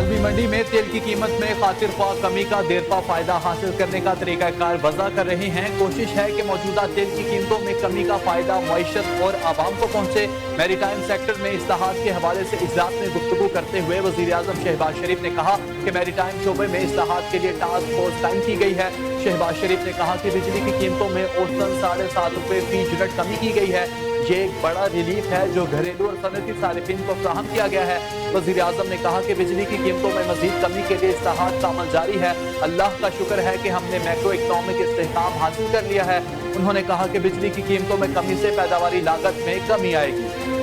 आलमी मंडी में तेल की कीमत में खातिर ख्वाह कमी का देरपा फायदा हासिल करने का तरीकाकार वज़ा कर रहे हैं। कोशिश है कि मौजूदा तेल की कीमतों में कमी का फायदा मईशत और आवाम को पहुंचे। मैरीटाइम सेक्टर में इस्लाहात के हवाले से इजलास में गुफ्तगू करते हुए वज़ीर आज़म शहबाज शरीफ ने कहा कि मैरीटाइम शोबे में इस्लाहात के लिए टास्क फोर्स कायम की गई है। शहबाज शरीफ ने कहा कि बिजली की कीमतों में औसतन ₹7.5 फी यूनिट कमी की गई है। ये एक बड़ा रिलीफ है जो घरेलू और सनती सारिफिन को फराहम किया गया है। वज़ीर आज़म ने कहा कि बिजली की कीमतों में मजीद कमी के लिए इस्लाहात का अमल जारी है। अल्लाह का शुक्र है कि हमने मैक्रो इकनॉमिक इस्तेहकाम हासिल कर लिया है। उन्होंने कहा कि बिजली की कीमतों में कमी से पैदावारी लागत में कमी आएगी।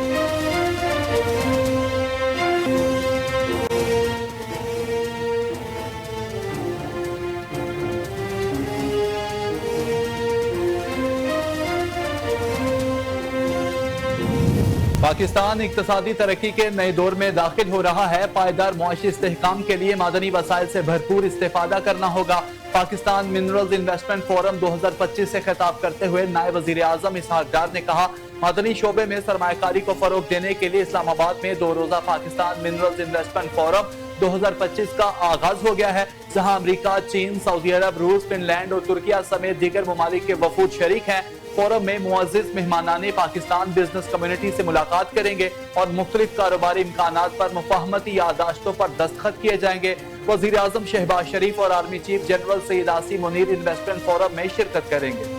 पाकिस्तान इक्तसादी तरक्की के नए दौर में दाखिल हो रहा है। पायदार मुआशी इस्तेहकाम के लिए मादनी वसाइल से भरपूर इस्तेफादा करना होगा। पाकिस्तान मिनरल्स इन्वेस्टमेंट फोरम 2025 से खिताब करते हुए नायब वज़ीर आज़म इसहाक डार ने कहा, मादनी शोबे में सरमायाकारी को फरोग देने के लिए इस्लामाबाद में 2 रोजा पाकिस्तान मिनरल्स इन्वेस्टमेंट फोरम 2025 का आगाज हो गया है, जहां अमेरिका, चीन, सऊदी अरब, रूस, फिनलैंड और तुर्किया समेत दीगर ममालिक के वफूद शरीक हैं। फोरम में मुअज़्ज़िज़ मेहमानाने पाकिस्तान बिजनेस कम्युनिटी से मुलाकात करेंगे और मुख्तलिफ कारोबारी इम्कानात पर मुफाहमती यादाश्तों पर दस्तखत किए जाएंगे। वज़ीर आज़म शहबाज शरीफ और army chief general Syed Asim Munir investment forum में शिरकत करेंगे।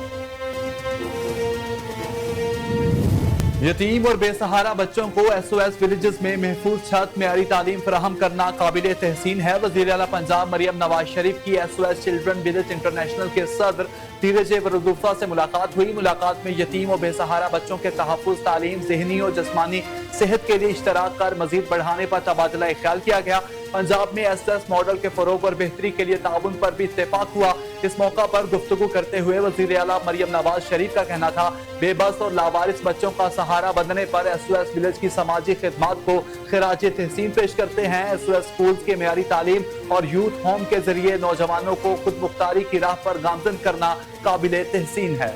यतीम और बेसहारा बच्चों को SOS विलेजेस में महफूज छत मेयारी तालीम फराहम करना काबिल तहसीन है। वज़ीर आला पंजाब मरियम नवाज शरीफ की SOS चिल्ड्रन विलेज इंटरनेशनल के सदर धीरज वरदूफा से मुलाकात हुई। मुलाकात में यतीम और बेसहारा बच्चों के तहफ़्फ़ुज़, तालीम, ज़हनी और जिस्मानी सेहत के लिए इश्तराक कर मजीद बढ़ाने पर तबादला ख्याल किया गया। पंजाब में SOS मॉडल के फरोग और बेहतरी के लिए ताउन पर भी इत्तेफाक हुआ। इस मौका पर गुफ्तगू करते हुए वज़ीर आला मरियम नवाज शरीफ का कहना था, बेबस और लावारिस बच्चों का सहारा बनने पर SOS विलेज की समाजी खिदमात को खिराज तहसीन पेश करते हैं। SOS स्कूल्स के मेयारी तालीम और यूथ होम के जरिए नौजवानों को खुद मुख्तारी की राह पर गामजन करना काबिल तहसीन है।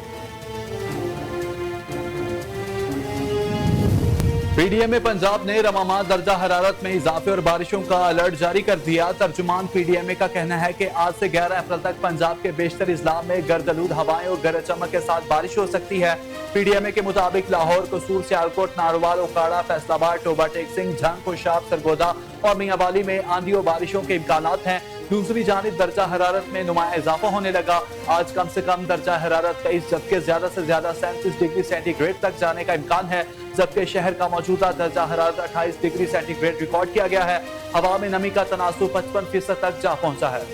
PDMA पंजाब ने रवामा दर्जा हरारत में इजाफे और बारिशों का अलर्ट जारी कर दिया। तर्जुमान PDMA का कहना है कि आज से 11 अप्रैल तक पंजाब के बेशतर इजला में गर्दलूद हवाएं और गरज चमक के साथ बारिश हो सकती है। PDMA के मुताबिक लाहौर, कसूर, सियालकोट, नारोवाल, ओकाड़ा, फैसलाबाद, टोबा टेक सिंह, झंग, खुशाब, सरगोदा और मियांवाली में आंधी और बारिशों के इम्कानात हैं। दूसरी जानिब दर्जा हरारत में नुमाया इजाफा होने लगा। आज कम से कम दर्जा हरारत 23 जबकि ज्यादा से ज्यादा 37 डिग्री सेंटीग्रेड तक जाने का इम्कान है, जबकि शहर का मौजूदा दर्जा हरारत 28 डिग्री सेंटीग्रेड रिकॉर्ड किया गया है। हवा में नमी का तनासुब 55% तक जा पहुंचा है।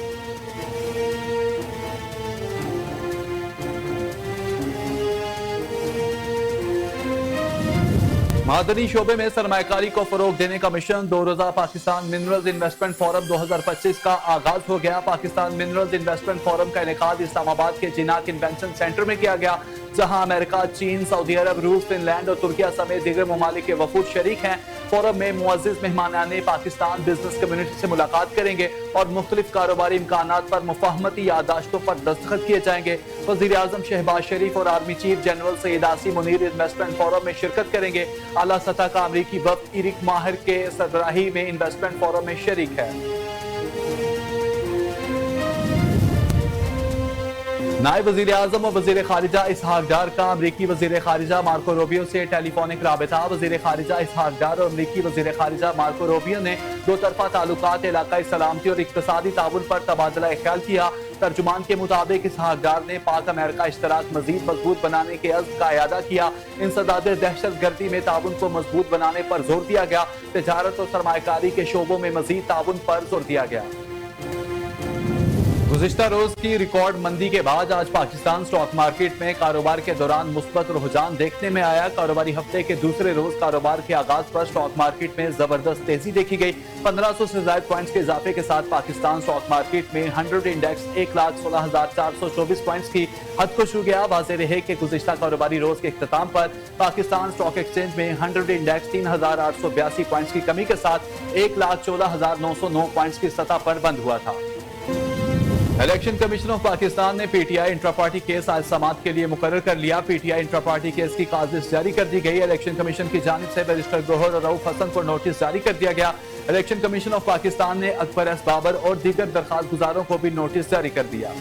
मादनी शोबे में सरमायाकारी को फरोग देने का मिशन 2 रोजा पाकिस्तान मिनरल्स इन्वेस्टमेंट फोरम 2025 का आगाज हो गया। पाकिस्तान मिनरल्स इन्वेस्टमेंट फोरम का इनेकाद इस्लामाबाद के जिना कन्वेंशन सेंटर में किया गया, जहां अमेरिका, चीन, सऊदी अरब, रूस, फिनलैंड और तुर्किया समेत दीगर ममालिक के वफूद शरीक हैं। फोरम में मुअज़्ज़िज़ मेहमानाने पाकिस्तान बिजनेस कम्युनिटी से मुलाकात करेंगे और मुख्तलिफ कारोबारी इम्कानात पर मुफाहमती यादाश्तों पर दस्तखत किए जाएंगे। वज़ीर आज़म शहबाज शरीफ और army chief general Syed Asim Munir investment forum में शिरकत करेंगे। आला सतह का अमरीकी वफ्द इरिक माहिर के सरबराही में इन्वेस्टमेंट फोरम में शरीक है। नायब वज़ीर आज़म और वज़ीर ख़ारिजा इसहाक डार का अमरीकी वज़ीर ख़ारिजा मार्को रूबियो से टेलीफोनिक राबिता। वज़ीर ख़ारिजा इसहाक डार और अमरीकी वज़ीर ख़ारिजा मार्को रूबियो ने दो तरफ़ा ताल्लुकात, इलाकाई सलामती और इक़्तिसादी ताउन पर तबादला ख्याल किया। तर्जुमान के मुताबिक इसहाक डार ने पाक अमेरिका इश्तराक मज़ीद मजबूत बनाने के अज़्म का इयादा किया। इंसदाद दहशत गर्दी में ताउन को मजबूत बनाने पर जोर दिया गया। तिजारत और सरमायाकारी के शोबों में मज़ीद ताउन पर जोर दिया गया। गुज़िश्ता रोज की रिकॉर्ड मंदी के बाद आज पाकिस्तान स्टॉक मार्केट में कारोबार के दौरान मुस्बत रुझान देखने में आया। कारोबारी हफ्ते के दूसरे रोज कारोबार के आगाज पर स्टॉक मार्केट में जबरदस्त तेजी देखी गई। 1500 से ज्यादा पॉइंट्स के इजाफे के साथ पाकिस्तान स्टॉक मार्केट में 100 इंडेक्स 1,16,424 पॉइंट्स की हद को छू गया। वाज़ेह रहे कि गुज़िश्ता कारोबारी रोज के इख्तिताम पर पाकिस्तान स्टॉक एक्सचेंज में 100 इंडेक्स 3,882 पॉइंट्स की कमी के साथ 1,14,909 पॉइंट्स की सतह पर बंद हुआ था। الیکشن کمیشن آف پاکستان نے P T I intra party case آج سماعت کے لیے مقرر کر لیا۔ P T I intra party case کی کاغذ جاری کر دی گئی۔ الیکشن کمیشن کی جانب سے بیرسٹر گوہر اور رؤف حسن کو نوٹس جاری کر دیا گیا۔ الیکشن کمیشن آف پاکستان نے اکبر ایس بابر اور دیگر درخواست گزاروں کو بھی نوٹس جاری کر دیا۔